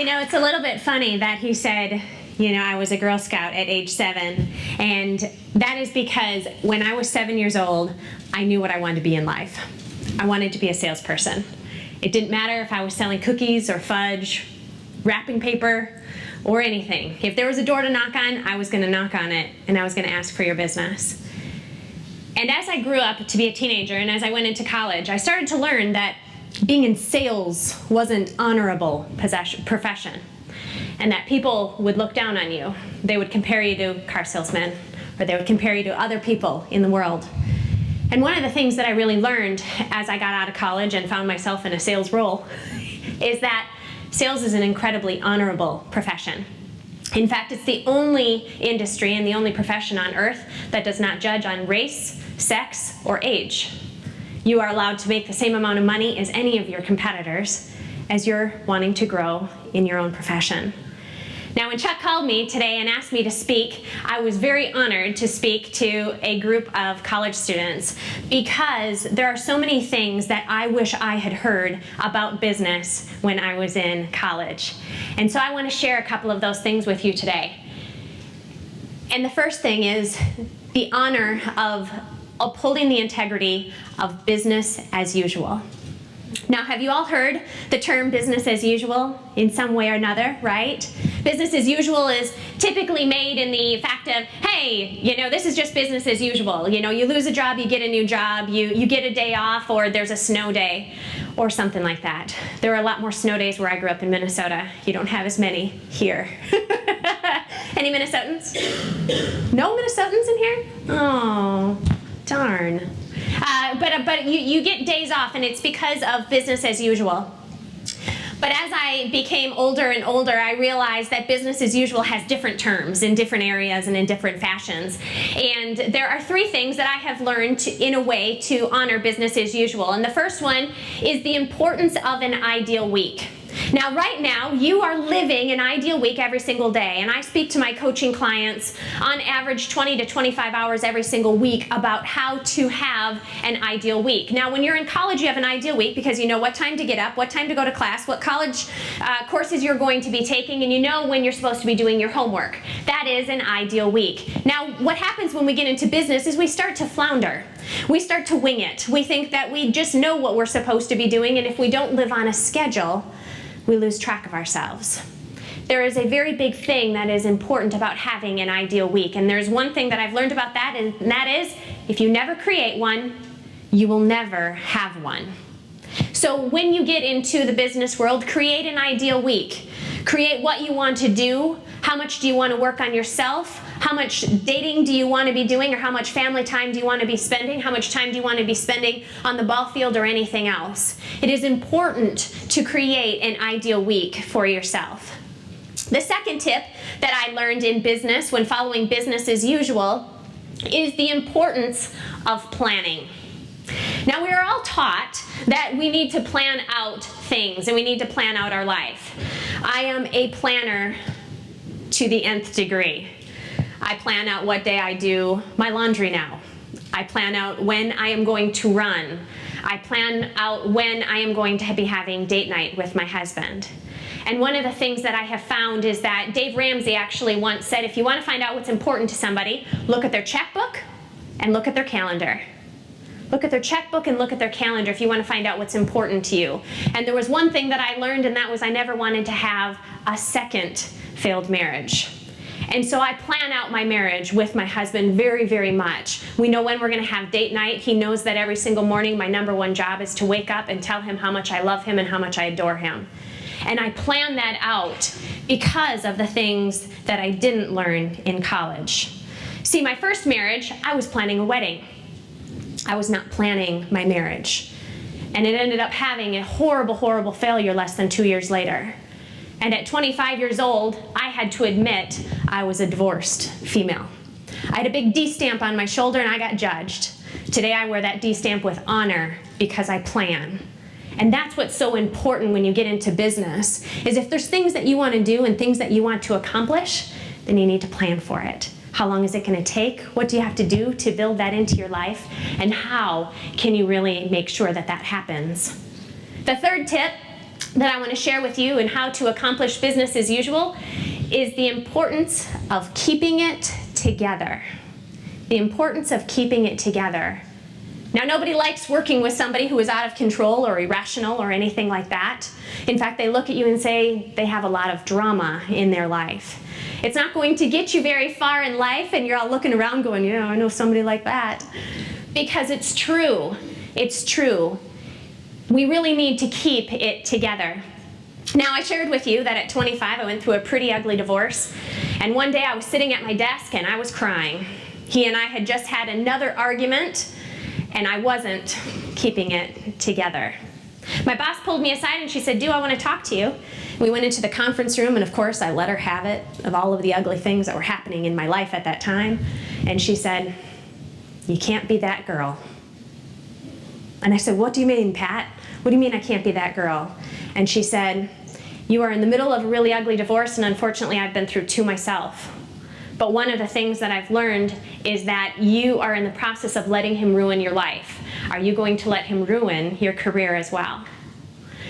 It's a little bit funny that he said, I was a Girl Scout at age 7, and that is because when I was 7 years old, I knew what I wanted to be in life. I wanted to be a salesperson. It didn't matter if I was selling cookies or fudge, wrapping paper, or anything. If there was a door to knock on, I was going to knock on it, and I was going to ask for your business. And as I grew up to be a teenager, and as I went into college, I started to learn that being in sales wasn't an honorable profession, and that people would look down on you. They would compare you to car salesmen, or they would compare you to other people in the world. And one of the things that I really learned as I got out of college and found myself in a sales role is that sales is an incredibly honorable profession. In fact, it's the only industry and the only profession on earth that does not judge on race, sex, or age. You are allowed to make the same amount of money as any of your competitors as you're wanting to grow in your own profession. Now, when Chuck called me today and asked me to speak, I was very honored to speak to a group of college students because there are so many things that I wish I had heard about business when I was in college. And so I want to share a couple of those things with you today. And the first thing is the honor of upholding the integrity of business as usual. Now, have you all heard the term business as usual in some way or another, right? Business as usual is typically made in the fact of, hey, this is just business as usual. You lose a job, you get a new job, you get a day off, or there's a snow day, or something like that. There are a lot more snow days where I grew up in Minnesota. You don't have as many here. Any Minnesotans? No Minnesotans in here? Oh, darn. But you get days off, and it's because of business as usual. But as I became older and older, I realized that business as usual has different terms in different areas and in different fashions. And there are 3 things that I have learned in a way to honor business as usual. And the first one is the importance of an ideal week. Now, right now, you are living an ideal week every single day, and I speak to my coaching clients on average 20 to 25 hours every single week about how to have an ideal week. Now, when you're in college, you have an ideal week because you know what time to get up, what time to go to class, what college courses you're going to be taking, and you know when you're supposed to be doing your homework. That is an ideal week. Now, what happens when we get into business is we start to flounder. We start to wing it. We think that we just know what we're supposed to be doing, and if we don't live on a schedule, we lose track of ourselves. There is a very big thing that is important about having an ideal week, and there's one thing that I've learned about that, and that is if you never create one, you will never have one. So when you get into the business world, create an ideal week. Create what you want to do. How much do you want to work on yourself? How much dating do you want to be doing, or how much family time do you want to be spending? How much time do you want to be spending on the ball field or anything else? It is important to create an ideal week for yourself. The second tip that I learned in business when following business as usual is the importance of planning. Now, we are all taught that we need to plan out things and we need to plan out our life. I am a planner to the nth degree. I plan out what day I do my laundry now. I plan out when I am going to run. I plan out when I am going to be having date night with my husband. And one of the things that I have found is that Dave Ramsey actually once said, if you want to find out what's important to somebody, look at their checkbook and look at their calendar. Look at their checkbook and look at their calendar if you want to find out what's important to you. And there was one thing that I learned, and that was I never wanted to have a second failed marriage. And so I plan out my marriage with my husband very, very much. We know when we're going to have date night. He knows that every single morning my number one job is to wake up and tell him how much I love him and how much I adore him. And I plan that out because of the things that I didn't learn in college. See, my first marriage, I was planning a wedding. I was not planning my marriage. And it ended up having a horrible, horrible failure less than 2 years later. And at 25 years old, I had to admit I was a divorced female. I had a big D stamp on my shoulder and I got judged. Today I wear that D stamp with honor because I plan. And that's what's so important when you get into business, is if there's things that you want to do and things that you want to accomplish, then you need to plan for it. How long is it going to take? What do you have to do to build that into your life? And how can you really make sure that that happens? The third tip that I want to share with you and how to accomplish business as usual is the importance of keeping it together. The importance of keeping it together. Now, nobody likes working with somebody who is out of control or irrational or anything like that. In fact, they look at you and say they have a lot of drama in their life. It's not going to get you very far in life, and you're all looking around going, yeah, I know somebody like that. Because it's true. It's true. We really need to keep it together. Now, I shared with you that at 25, I went through a pretty ugly divorce. And one day I was sitting at my desk and I was crying. He and I had just had another argument, and I wasn't keeping it together. My boss pulled me aside and she said, "Do I want to talk to you?" We went into the conference room, and of course I let her have it of all of the ugly things that were happening in my life at that time. And she said, "You can't be that girl." And I said, "What do you mean, Pat? What do you mean I can't be that girl?" And she said, "You are in the middle of a really ugly divorce, and unfortunately I've been through two myself. But one of the things that I've learned is that you are in the process of letting him ruin your life. Are you going to let him ruin your career as well?"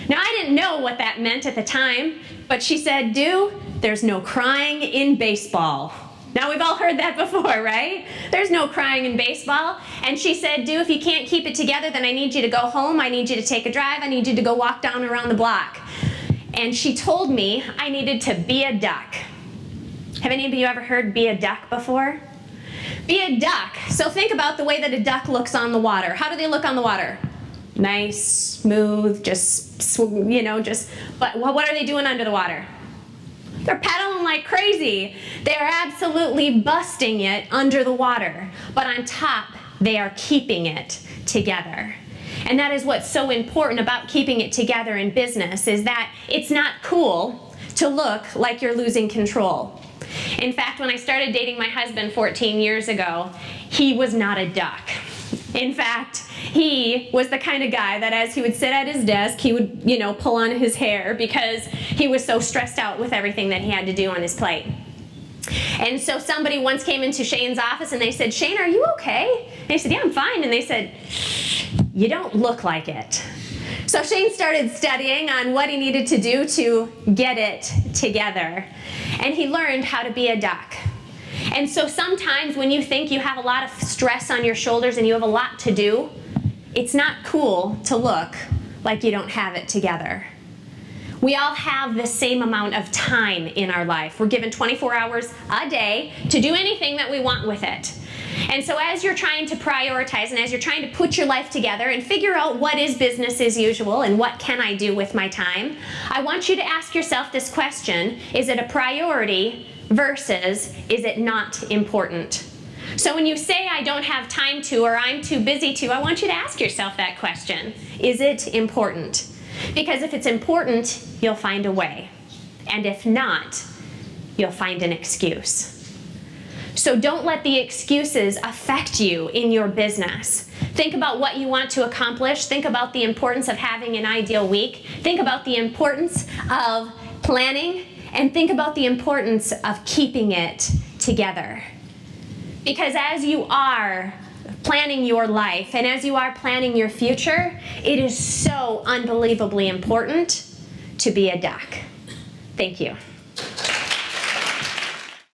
Now, I didn't know what that meant at the time, but she said, "Do, there's no crying in baseball." Now, we've all heard that before, right? There's no crying in baseball. And she said, "Do, if you can't keep it together, then I need you to go home. I need you to take a drive. I need you to go walk down around the block." And she told me I needed to be a duck. Have any of you ever heard "be a duck" before? Be a duck. So think about the way that a duck looks on the water. How do they look on the water? Nice, smooth, but what are they doing under the water? They're paddling like crazy. They are absolutely busting it under the water. But on top, they are keeping it together. And that is what's so important about keeping it together in business, is that it's not cool to look like you're losing control. In fact, when I started dating my husband 14 years ago, he was not a duck. In fact, he was the kind of guy that as he would sit at his desk, he would, pull on his hair because he was so stressed out with everything that he had to do on his plate. And so somebody once came into Shane's office and they said, "Shane, are you okay?" And he said, "Yeah, I'm fine." And they said, "You don't look like it." So Shane started studying on what he needed to do to get it together. And he learned how to be a duck. And so sometimes when you think you have a lot of stress on your shoulders and you have a lot to do, it's not cool to look like you don't have it together. We all have the same amount of time in our life. We're given 24 hours a day to do anything that we want with it. And so as you're trying to prioritize and as you're trying to put your life together and figure out what is business as usual and what can I do with my time, I want you to ask yourself this question: is it a priority versus is it not important? So when you say "I don't have time to" or "I'm too busy to," I want you to ask yourself that question. Is it important? Because if it's important, you'll find a way. And if not, you'll find an excuse. So don't let the excuses affect you in your business. Think about what you want to accomplish. Think about the importance of having an ideal week. Think about the importance of planning. And think about the importance of keeping it together. Because as you are planning your life and as you are planning your future, it is so unbelievably important to be a duck. Thank you.